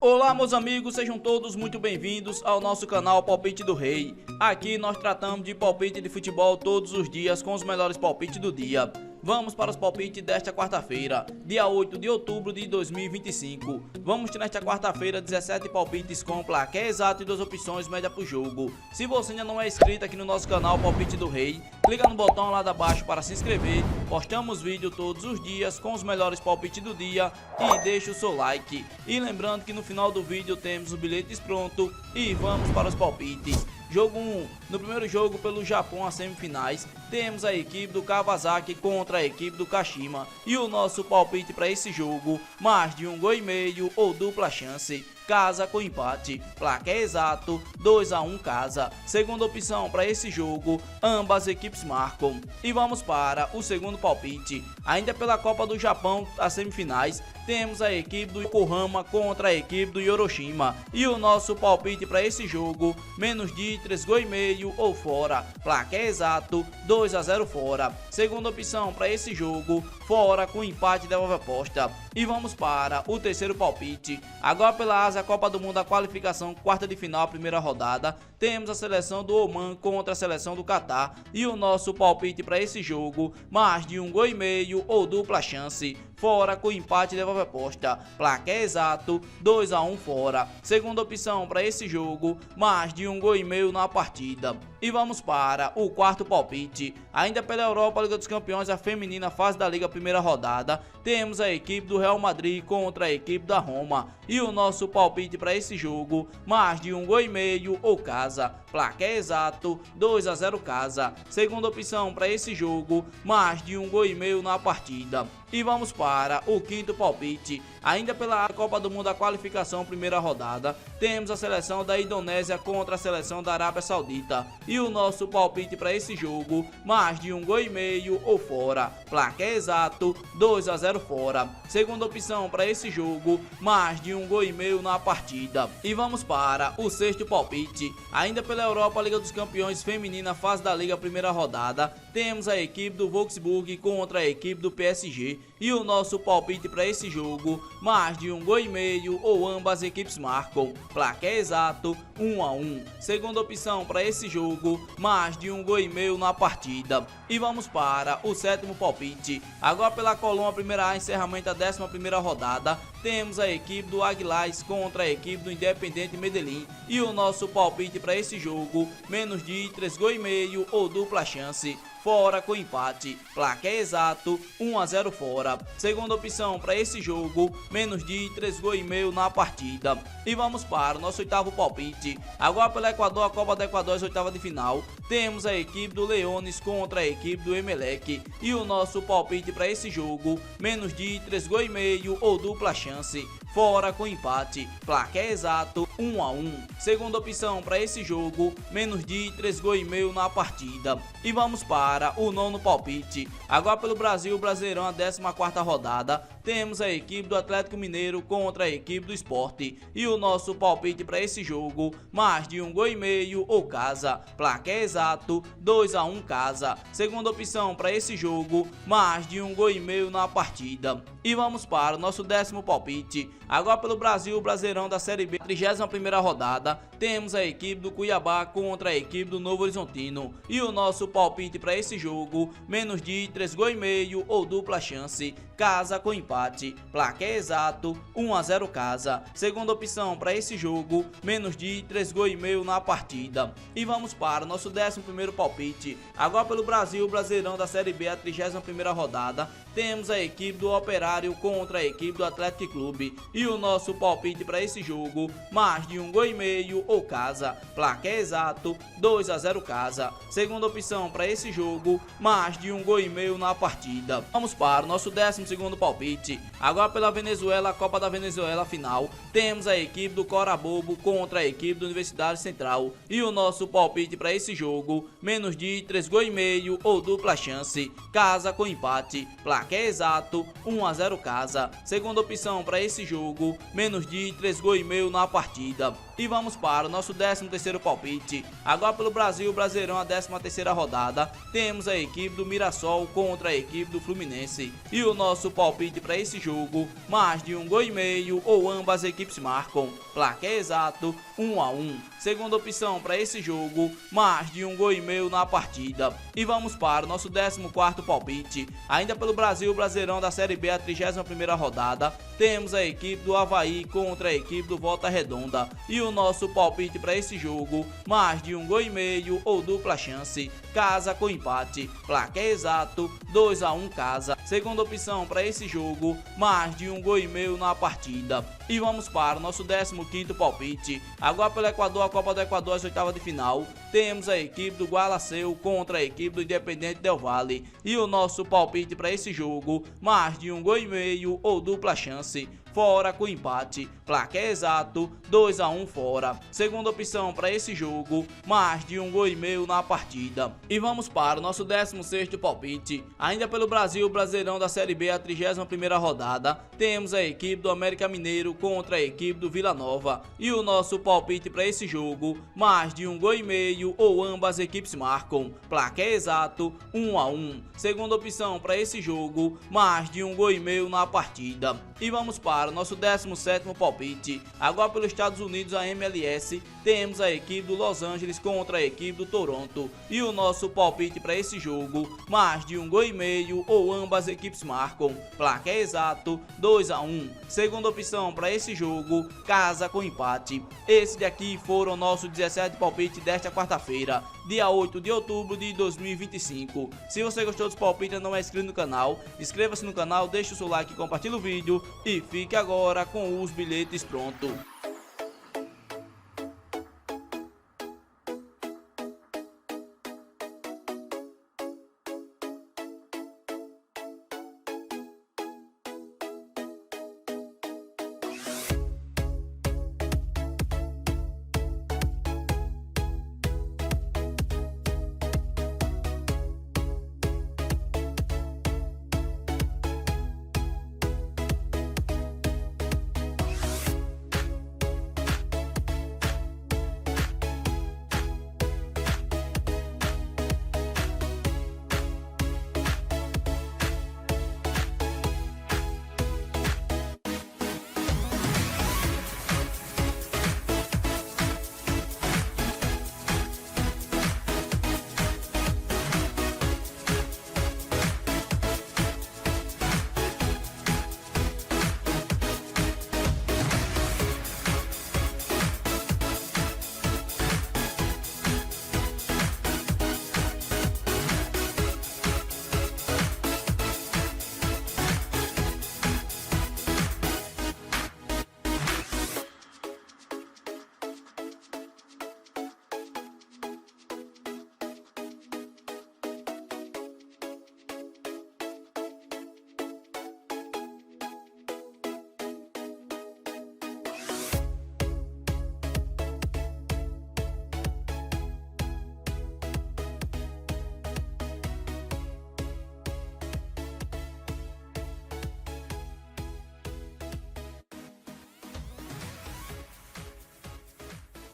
Olá meus amigos, sejam todos muito bem-vindos ao nosso canal Palpite do Rei. Aqui nós tratamos de palpite de futebol todos os dias com os melhores palpites do dia. Vamos para os palpites desta quarta-feira, dia 8 de outubro de 2025. Vamos ter nesta quarta-feira 17 palpites com placar exato e 2 opções média para o jogo. Se você ainda não é inscrito aqui no nosso canal Palpite do Rei, clica no botão lá abaixo para se inscrever. Postamos vídeo todos os dias com os melhores palpites do dia e deixa o seu like. E lembrando que no final do vídeo temos os bilhetes prontos e vamos para os palpites. Jogo 1. No primeiro jogo pelo Japão às semifinais, temos a equipe do Kawasaki contra a equipe do Kashima. E o nosso palpite para esse jogo, mais de 1,5 gol ou dupla chance. Casa com empate, placar exato, 2-1 casa. Segunda opção para esse jogo, ambas equipes marcam. E vamos para o segundo palpite. Ainda pela Copa do Japão, as semifinais, temos a equipe do Yokohama contra a equipe do Hiroshima. E o nosso palpite para esse jogo, menos de 3,5 gols ou fora, placar exato, 2-0 fora. Segunda opção para esse jogo, fora com empate devolve aposta. E vamos para o terceiro palpite. Agora pela Ásia, Copa do Mundo, a qualificação, quarta de final, primeira rodada, temos a seleção do Oman contra a seleção do Catar. E o nosso palpite para esse jogo, mais de 1,5 gol ou dupla chance, fora com empate devolve aposta, placar exato, 2-1 fora. Segunda opção para esse jogo, mais de 1,5 gol na partida. E vamos para o quarto palpite. Ainda pela Europa, Liga dos Campeões, a feminina, fase da Liga, primeira rodada, temos a equipe do Real Madrid contra a equipe da Roma. E o nosso palpite para esse jogo, mais de 1,5 gol ou casa, placar exato, 2-0 casa. Segunda opção para esse jogo, mais de 1,5 gol na partida. E vamos para o quinto palpite. Ainda pela Copa do Mundo, a qualificação, primeira rodada, temos a seleção da Indonésia contra a seleção da Arábia Saudita. E o nosso palpite para esse jogo, mais de 1,5 gol ou fora, placar exato, 2-0 fora. Segunda opção para esse jogo, mais de 1,5 gol na partida. E vamos para o sexto palpite. Ainda pela Europa, Liga dos Campeões feminina, fase da Liga, primeira rodada, temos a equipe do Wolfsburg contra a equipe do PSG. E o nosso palpite para esse jogo, mais de 1,5 gol ou ambas equipes marcam, placar exato, 1-1. Segunda opção para esse jogo, mais de 1,5 gol na partida. E vamos para o sétimo palpite. Agora pela Colômbia, primeira A, encerramento da 11ª rodada, temos a equipe do Águilas contra a equipe do Independente Medellín. E o nosso palpite para esse jogo, menos de 3,5 gol ou dupla chance, fora com empate, placar exato, 1-0 fora. Segunda opção para esse jogo, menos de 3,5 gol na partida. E vamos para o nosso oitavo palpite. Agora pelo Equador, a Copa do Equador, as oitavas de final, temos a equipe do Leones contra a equipe do Emelec. E o nosso palpite para esse jogo, menos de 3,5 gol ou dupla chance, fora com empate, placar exato, 1-1. Segunda opção para esse jogo, menos de 3,5 gol na partida. E vamos para o nono palpite. Agora pelo Brasil, Brasileirão, a 14ª rodada, temos a equipe do Atlético Mineiro contra a equipe do Sport. E o nosso palpite para esse jogo, mais de 1,5 gol ou casa, placar exato, 2-1 casa. Segunda opção para esse jogo, mais de 1,5 gol na partida. E vamos para o nosso décimo palpite. Agora pelo Brasil, Brasileirão da Série B, 31ª rodada, temos a equipe do Cuiabá contra a equipe do Novo Horizontino. E o nosso palpite para esse jogo, menos de 3,5 gol ou dupla chance, casa com empate, placar exato, 1-0 casa. Segunda opção para esse jogo, menos de 3,5 gol na partida. E vamos para o nosso 11º palpite. Agora pelo Brasil, Brasileirão da Série B, a 31ª rodada, temos a equipe do Operário contra a equipe do Atlético Clube. E o nosso palpite para esse jogo, mais de 1,5 gol ou casa, placar exato, 2-0 casa. Segunda opção para esse jogo, mais de 1,5 gol na partida. Vamos para o nosso 12º palpite. Agora pela Venezuela, a Copa da Venezuela final, temos a equipe do Carabobo contra a equipe da Universidade Central. E o nosso palpite para esse jogo, menos de 3,5 gol ou dupla chance, casa com empate, placar exato, 1-0 casa. Segunda opção para esse jogo, menos de 3,5 gol na partida. E vamos para o nosso 13º palpite. Agora pelo Brasil, Brasileirão, a 13ª rodada, temos a equipe do Mirassol contra a equipe do Fluminense. E o nosso nosso palpite para esse jogo, mais de 1 gol e meio ou ambas equipes marcam. Placar exato 1 a 1. Segunda opção para esse jogo, mais de 1 gol e meio na partida. E vamos para o nosso 14º palpite. Ainda pelo Brasil, Brasileirão da Série B, a 31ª rodada, temos a equipe do Avaí contra a equipe do Volta Redonda. E o nosso palpite para esse jogo, mais de 1 gol e meio ou dupla chance, casa com empate. Placar exato 2 a 1 casa. Segunda opção para esse jogo, mais de 1 gol e meio na partida. E vamos para o nosso 15º palpite. Agora pelo Equador, a Copa do Equador, as oitavas de final, temos a equipe do Gualaceu contra a equipe do Independente Del Valle. E o nosso palpite para esse jogo, mais de 1 gol e meio ou dupla chance, fora com empate. Placar exato 2 a 1 fora. Segunda opção para esse jogo, mais de 1 gol e meio na partida. E vamos para o nosso 16º palpite. Ainda pelo Brasil, Brasileirão da Série B, a 31ª rodada, temos a equipe do América Mineiro contra a equipe do Vila Nova. E o nosso palpite para esse jogo, mais de 1 gol e meio ou ambas equipes marcam. Placar exato 1 a 1. Segunda opção para esse jogo, mais de 1 gol e meio na partida. E vamos para o nosso 17º palpite. Agora pelos Estados Unidos, a MLS, temos a equipe do Los Angeles contra a equipe do Toronto. E o nosso palpite para esse jogo, mais de 1 gol e meio ou ambas equipes marcam. Placar exato 2 a 1. Segunda opção para esse jogo, casa com empate. Esses daqui foram nossos 17 palpites desta quarta-feira, dia 8 de outubro de 2025. Se você gostou dos palpites e não é inscrito no canal, inscreva-se no canal, deixe o seu like, compartilhe o vídeo e fique agora com os bilhetes prontos.